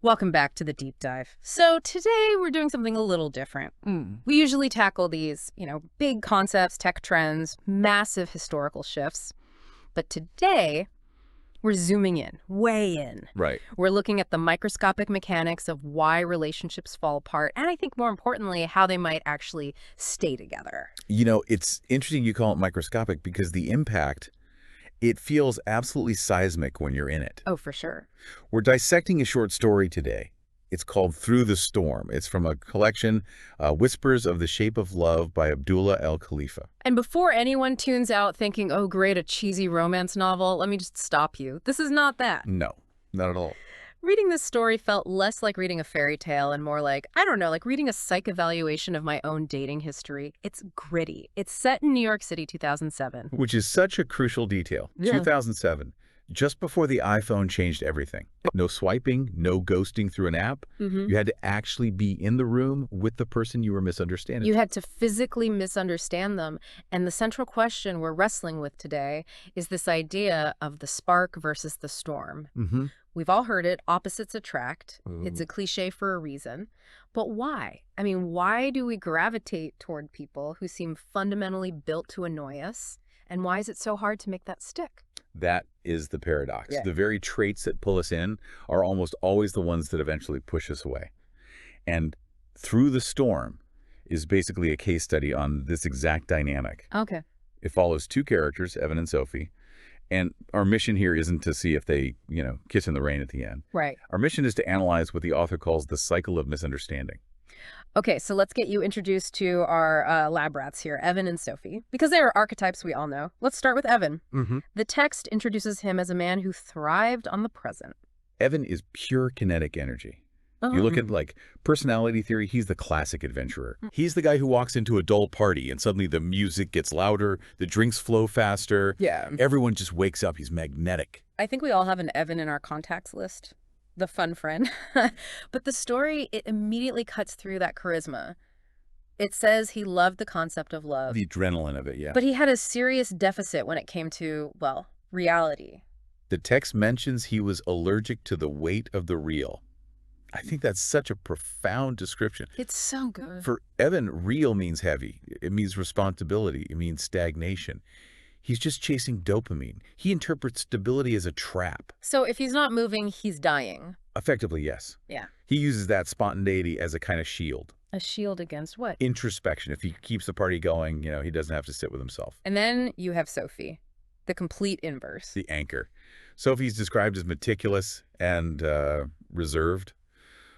Welcome back to the deep dive. So today we're doing something a little different. We usually tackle these, big concepts, tech trends, massive historical shifts. But today we're zooming in, way in. Right. We're looking at the microscopic mechanics of why relationships fall apart, and I think more importantly, how they might actually stay together. It's interesting you call it microscopic because the impact, it feels absolutely seismic when you're in it. Oh, for sure. We're dissecting a short story today. It's called Through the Storm. It's from a collection, Whispers of the Shape of Love by Abdullah El Khalifa. And before anyone tunes out thinking, oh, great, a cheesy romance novel, let me just stop you. This is not that. No, not at all. Reading this story felt less like reading a fairy tale and more like, I don't know, like reading a psych evaluation of my own dating history. It's gritty. It's set in New York City, 2007. Which is such a crucial detail. Yeah. 2007, just before the iPhone changed everything. No swiping, no ghosting through an app. You had to actually be in the room with the person you were misunderstanding. You had to physically misunderstand them. And the central question we're wrestling with today is this idea of the spark versus the storm. We've all heard it, opposites attract. It's a cliche for a reason. But why? I mean, why do we gravitate toward people who seem fundamentally built to annoy us? And why is it so hard to make that stick? That is the paradox. Yeah. The very traits that pull us in are almost always the ones that eventually push us away. And Through the Storm is basically a case study on this exact dynamic. Okay. It follows two characters, Evan and Sophie. And our mission here isn't to see if they, kiss in the rain at the end. Right. Our mission is to analyze what the author calls the cycle of misunderstanding. Okay, so let's get you introduced to our lab rats here, Evan and Sophie, because they are archetypes we all know. Let's start with Evan. The text introduces him as a man who thrived on the present. Evan is pure kinetic energy. You look at personality theory, he's the classic adventurer. He's the guy who walks into a dull party and suddenly the music gets louder, the drinks flow faster. Yeah. Everyone just wakes up. He's magnetic. I think we all have an Evan in our contacts list, the fun friend. But the story, it immediately cuts through that charisma. It says he loved the concept of love. The adrenaline of it, yeah. But he had a serious deficit when it came to, well, reality. The text mentions he was allergic to the weight of the real. I think that's such a profound description. It's so good. For Evan, real means heavy. It means responsibility. It means stagnation. He's just chasing dopamine. He interprets stability as a trap. So if he's not moving, he's dying. Effectively, yes. Yeah. He uses that spontaneity as a kind of shield. A shield against what? Introspection. If he keeps the party going, he doesn't have to sit with himself. And then you have Sophie, the complete inverse. The anchor. Sophie's described as meticulous and reserved.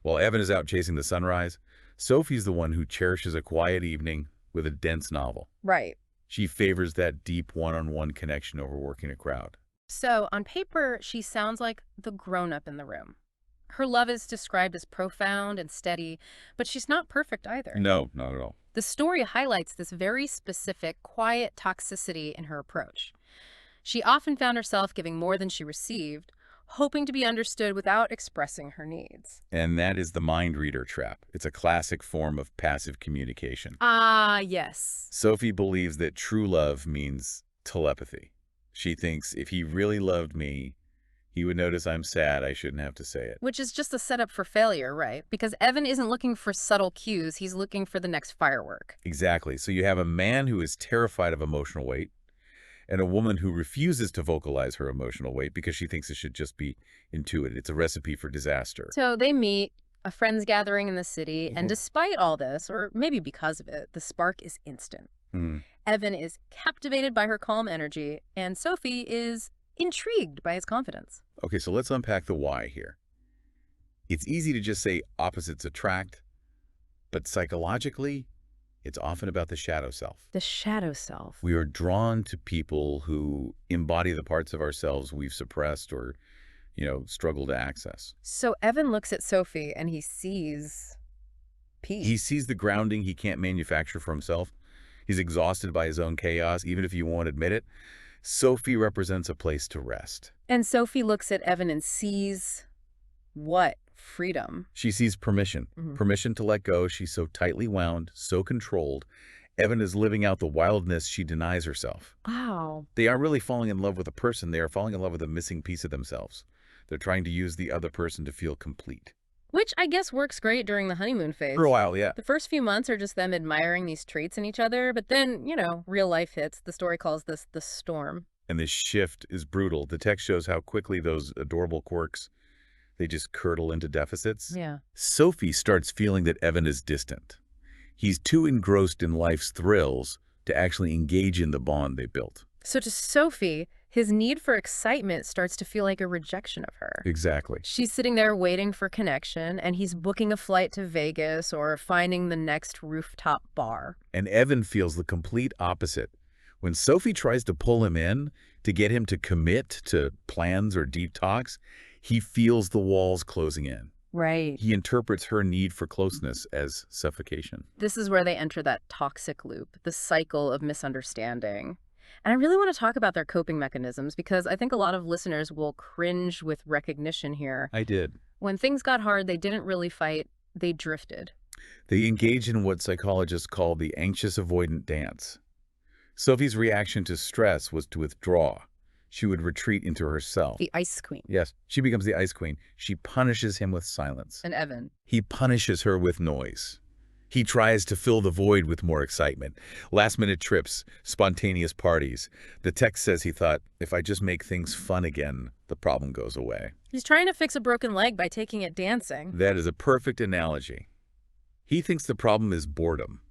While Evan is out chasing the sunrise, Sophie's the one who cherishes a quiet evening with a dense novel. Right. She favors that deep one-on-one connection over working a crowd. So on paper, she sounds like the grown-up in the room. Her love is described as profound and steady, but she's not perfect either. No, not at all. The story highlights this very specific, quiet toxicity in her approach. She often found herself giving more than she received, hoping to be understood without expressing her needs. And that is the mind reader trap. It's a classic form of passive communication. Ah, yes. Sophie believes that true love means telepathy. She thinks if he really loved me, he would notice I'm sad. I shouldn't have to say it. Which is just a setup for failure, right? Because Evan isn't looking for subtle cues. He's looking for the next firework. Exactly. So you have a man who is terrified of emotional weight, and a woman who refuses to vocalize her emotional weight because she thinks it should just be intuitive. It's a recipe for disaster. So they meet, a friends gathering in the city, and despite all this, or maybe because of it, the spark is instant. Evan is captivated by her calm energy, and Sophie is intrigued by his confidence. Okay, so let's unpack the why here. It's easy to just say opposites attract, but psychologically, it's often about the shadow self. The shadow self. We are drawn to people who embody the parts of ourselves we've suppressed or, struggle to access. So Evan looks at Sophie and he sees peace. He sees the grounding he can't manufacture for himself. He's exhausted by his own chaos, even if he won't admit it. Sophie represents a place to rest. And Sophie looks at Evan and sees what? Freedom. She sees permission. Permission to let go. She's so tightly wound, so controlled. Evan is living out the wildness she denies herself. Wow. They aren't really falling in love with a person. They are falling in love with a missing piece of themselves. They're trying to use the other person to feel complete. Which I guess works great during the honeymoon phase. For a while, yeah. The first few months are just them admiring these traits in each other, but then, real life hits. The story calls this the storm. And this shift is brutal. The text shows how quickly those adorable quirks, they just curdle into deficits. Yeah. Sophie starts feeling that Evan is distant. He's too engrossed in life's thrills to actually engage in the bond they built. So to Sophie, his need for excitement starts to feel like a rejection of her. Exactly. She's sitting there waiting for connection, and he's booking a flight to Vegas or finding the next rooftop bar. And Evan feels the complete opposite. When Sophie tries to pull him in to get him to commit to plans or deep talks, he feels the walls closing in. Right. He interprets her need for closeness as suffocation. This is where they enter that toxic loop, the cycle of misunderstanding. And I really want to talk about their coping mechanisms because I think a lot of listeners will cringe with recognition here. I did. When things got hard, they didn't really fight, they drifted. They engage in what psychologists call the anxious avoidant dance. Sophie's reaction to stress was to withdraw. She would retreat into herself. The ice queen. Yes, she becomes the ice queen. She punishes him with silence. And Evan. He punishes her with noise. He tries to fill the void with more excitement. Last-minute trips, spontaneous parties. The text says he thought, if I just make things fun again, the problem goes away. He's trying to fix a broken leg by taking it dancing. That is a perfect analogy. He thinks the problem is boredom.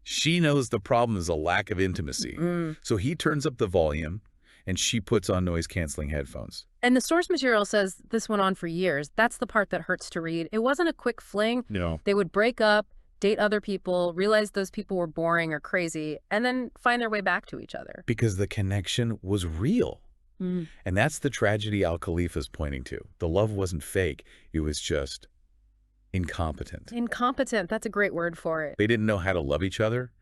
She knows the problem is a lack of intimacy. So he turns up the volume, and she puts on noise-canceling headphones. And the source material says this went on for years. That's the part that hurts to read. It wasn't a quick fling. No. They would break up, date other people, realize those people were boring or crazy, and then find their way back to each other. Because the connection was real. And that's the tragedy Al-Khalifa's pointing to. The love wasn't fake. It was just incompetent. Incompetent. That's a great word for it. They didn't know how to love each other.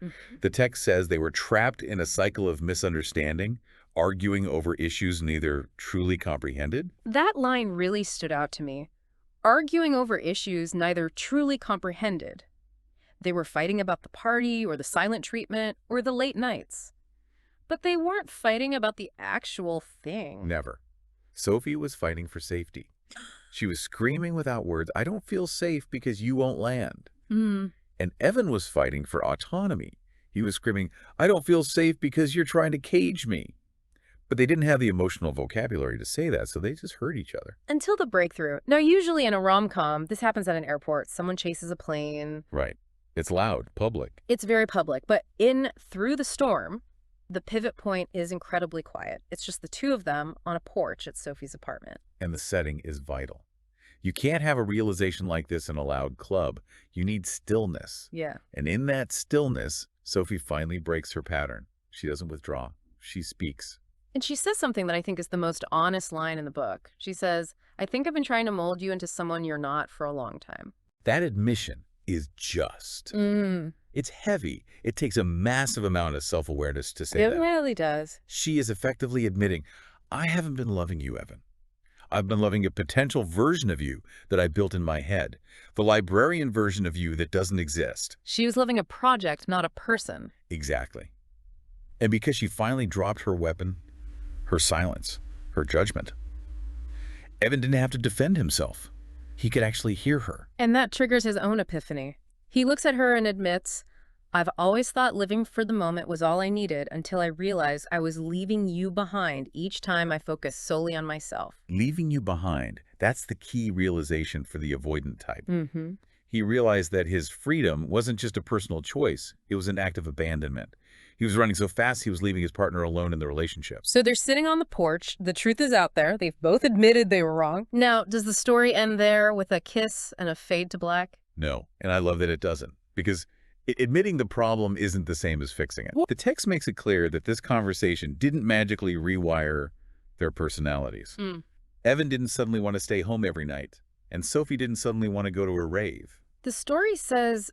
The text says they were trapped in a cycle of misunderstanding, arguing over issues neither truly comprehended. That line really stood out to me. Arguing over issues neither truly comprehended. They were fighting about the party or the silent treatment or the late nights. But they weren't fighting about the actual thing. Never. Sophie was fighting for safety. She was screaming without words, I don't feel safe because you won't land. And Evan was fighting for autonomy. He was screaming, I don't feel safe because you're trying to cage me. But they didn't have the emotional vocabulary to say that, so they just hurt each other. Until the breakthrough. Now, usually in a rom-com, this happens at an airport. Someone chases a plane. Right. It's loud, public. It's very public. But in Through the Storm, the pivot point is incredibly quiet. It's just the two of them on a porch at Sophie's apartment. And the setting is vital. You can't have a realization like this in a loud club. You need stillness. Yeah. And in that stillness, Sophie finally breaks her pattern. She doesn't withdraw. She speaks. And she says something that I think is the most honest line in the book. She says, I think I've been trying to mold you into someone you're not for a long time. That admission is just. It's heavy. It takes a massive amount of self-awareness to say that. It really does. She is effectively admitting, I haven't been loving you, Evan. I've been loving a potential version of you that I built in my head, the librarian version of you that doesn't exist. She was loving a project, not a person. Exactly. And because she finally dropped her weapon, her silence, her judgment, Evan didn't have to defend himself. He could actually hear her. And that triggers his own epiphany. He looks at her and admits, I've always thought living for the moment was all I needed until I realized I was leaving you behind each time I focused solely on myself. Leaving you behind, that's the key realization for the avoidant type. He realized that his freedom wasn't just a personal choice. It was an act of abandonment. He was running so fast he was leaving his partner alone in the relationship. So they're sitting on the porch. The truth is out there. They've both admitted they were wrong. Now, does the story end there with a kiss and a fade to black? No, and I love that it doesn't, because admitting the problem isn't the same as fixing it. The text makes it clear that this conversation didn't magically rewire their personalities. Evan didn't suddenly want to stay home every night, and Sophie didn't suddenly want to go to a rave. The story says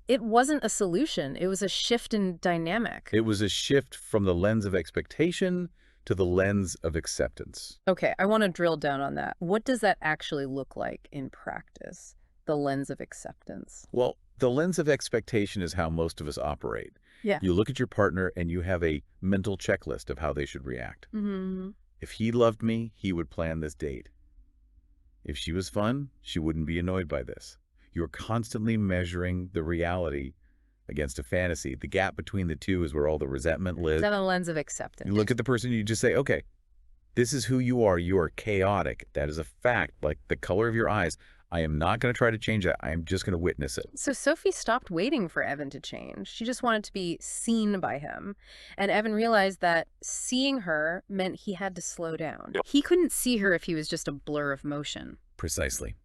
it wasn't a solution. It was a shift in dynamic. It was a shift from the lens of expectation to the lens of acceptance. Okay, I want to drill down on that. What does that actually look like in practice? The lens of acceptance. Well, the lens of expectation is how most of us operate. Yeah. You look at your partner and you have a mental checklist of how they should react. If he loved me, he would plan this date. If she was fun, she wouldn't be annoyed by this. You're constantly measuring the reality against a fantasy. The gap between the two is where all the resentment lives. It's on a lens of acceptance. You look at the person, you just say, okay, this is who you are. You are chaotic. That is a fact. Like the color of your eyes. I am not going to try to change that. I am just going to witness it. So Sophie stopped waiting for Evan to change. She just wanted to be seen by him. And Evan realized that seeing her meant he had to slow down. He couldn't see her if he was just a blur of motion. Precisely.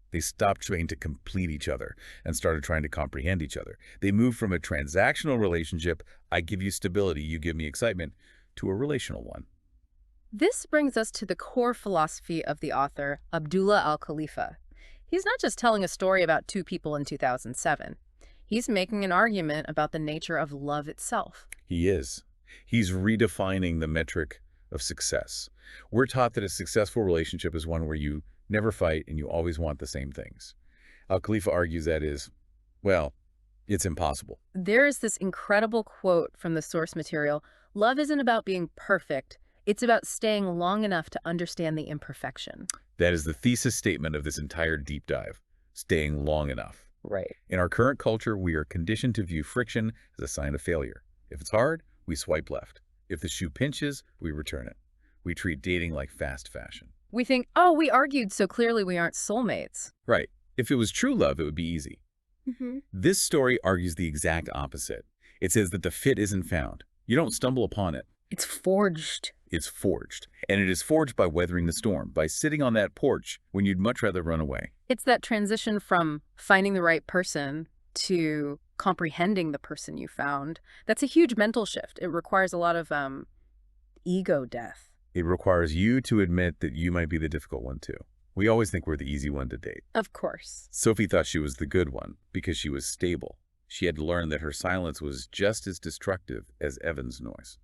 They stopped trying to complete each other and started trying to comprehend each other. They moved from a transactional relationship, I give you stability, you give me excitement, to a relational one. This brings us to the core philosophy of the author, Abdullah al-Khalifa. He's not just telling a story about two people in 2007. He's making an argument about the nature of love itself. He is. He's redefining the metric of success. We're taught that a successful relationship is one where you never fight and you always want the same things. Al-Khalifa argues that is, well, it's impossible. There is this incredible quote from the source material: "Love isn't about being perfect. It's about staying long enough to understand the imperfection." That is the thesis statement of this entire deep dive, staying long enough. Right. In our current culture, we are conditioned to view friction as a sign of failure. If it's hard, we swipe left. If the shoe pinches, we return it. We treat dating like fast fashion. We think, oh, we argued, so clearly we aren't soulmates. Right. If it was true love, it would be easy. This story argues the exact opposite. It says that the fit isn't found. You don't stumble upon it. It's forged. It's forged. And it is forged by weathering the storm, by sitting on that porch when you'd much rather run away. It's that transition from finding the right person to comprehending the person you found. That's a huge mental shift. It requires a lot of ego death. It requires you to admit that you might be the difficult one too. We always think we're the easy one to date. Of course. Sophie thought she was the good one because she was stable. She had learned that her silence was just as destructive as Evan's noise.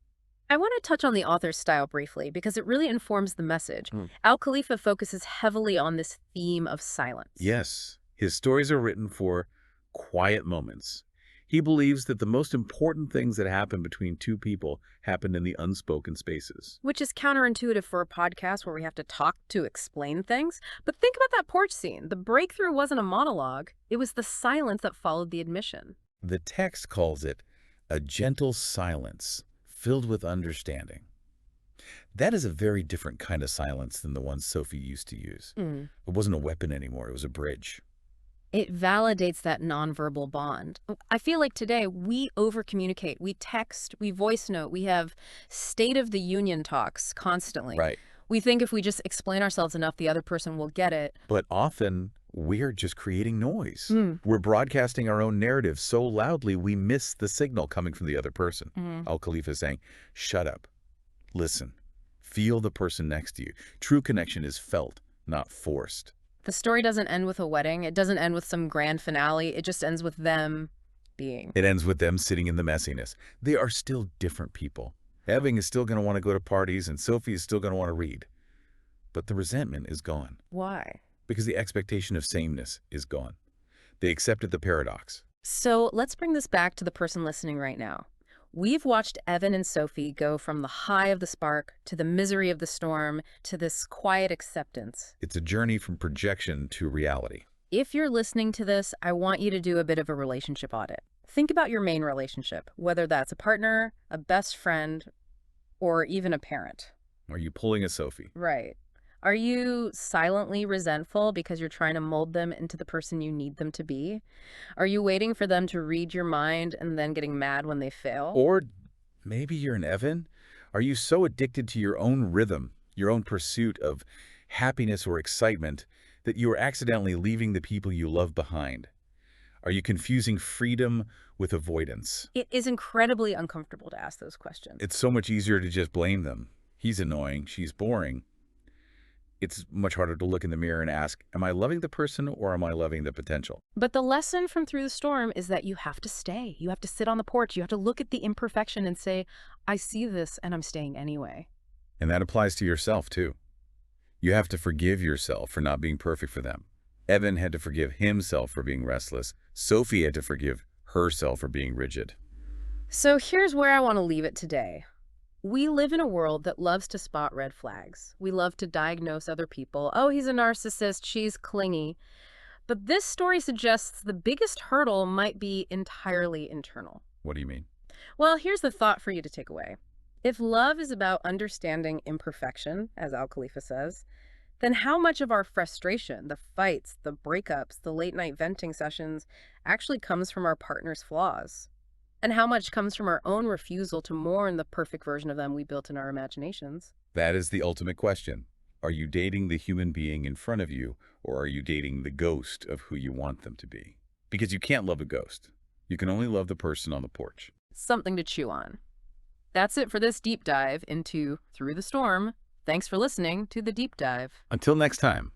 I want to touch on the author's style briefly because it really informs the message. Al-Khalifa focuses heavily on this theme of silence. Yes, his stories are written for quiet moments. He believes that the most important things that happen between two people happen in the unspoken spaces. Which is counterintuitive for a podcast where we have to talk to explain things. But think about that porch scene. The breakthrough wasn't a monologue. It was the silence that followed the admission. The text calls it a gentle silence filled with understanding. That is a very different kind of silence than the one Sophie used to use. It wasn't a weapon anymore. It was a bridge. It validates that nonverbal bond. I feel like today we over-communicate. We text, we voice note, we have State of the Union talks constantly. Right. We think if we just explain ourselves enough, the other person will get it. But often we're just creating noise. We're broadcasting our own narrative so loudly we miss the signal coming from the other person. Al-Khalifa is saying, shut up, listen, feel the person next to you. True connection is felt, not forced. The story doesn't end with a wedding. It doesn't end with some grand finale. It just ends with them being. It ends with them sitting in the messiness. They are still different people. Evan is still going to want to go to parties and Sophie is still going to want to read. But the resentment is gone. Why? Because the expectation of sameness is gone. They accepted the paradox. So let's bring this back to the person listening right now. We've watched Evan and Sophie go from the high of the spark to the misery of the storm to this quiet acceptance. It's a journey from projection to reality. If you're listening to this, I want you to do a bit of a relationship audit. Think about your main relationship, whether that's a partner, a best friend, or even a parent. Are you pulling a Sophie? Right. Are you silently resentful because you're trying to mold them into the person you need them to be? Are you waiting for them to read your mind and then getting mad when they fail? Or maybe you're an Evan. Are you so addicted to your own rhythm, your own pursuit of happiness or excitement, that you are accidentally leaving the people you love behind? Are you confusing freedom with avoidance? It is incredibly uncomfortable to ask those questions. It's so much easier to just blame them. He's annoying, she's boring. It's much harder to look in the mirror and ask, am I loving the person or am I loving the potential? But the lesson from Through the Storm is that you have to stay. You have to sit on the porch. You have to look at the imperfection and say, I see this and I'm staying anyway. And that applies to yourself too. You have to forgive yourself for not being perfect for them. Evan had to forgive himself for being restless. Sophie had to forgive herself for being rigid. So here's where I want to leave it today. We live in a world that loves to spot red flags. We love to diagnose other people. Oh, he's a narcissist, she's clingy. But this story suggests the biggest hurdle might be entirely internal. What do you mean? Well, here's the thought for you to take away. If love is about understanding imperfection, as Al Khalifa says, then how much of our frustration, the fights, the breakups, the late night venting sessions, actually comes from our partner's flaws? And how much comes from our own refusal to mourn the perfect version of them we built in our imaginations? That is the ultimate question. Are you dating the human being in front of you, or are you dating the ghost of who you want them to be? Because you can't love a ghost. You can only love the person on the porch. Something to chew on. That's it for this deep dive into Through the Storm. Thanks for listening to The Deep Dive. Until next time.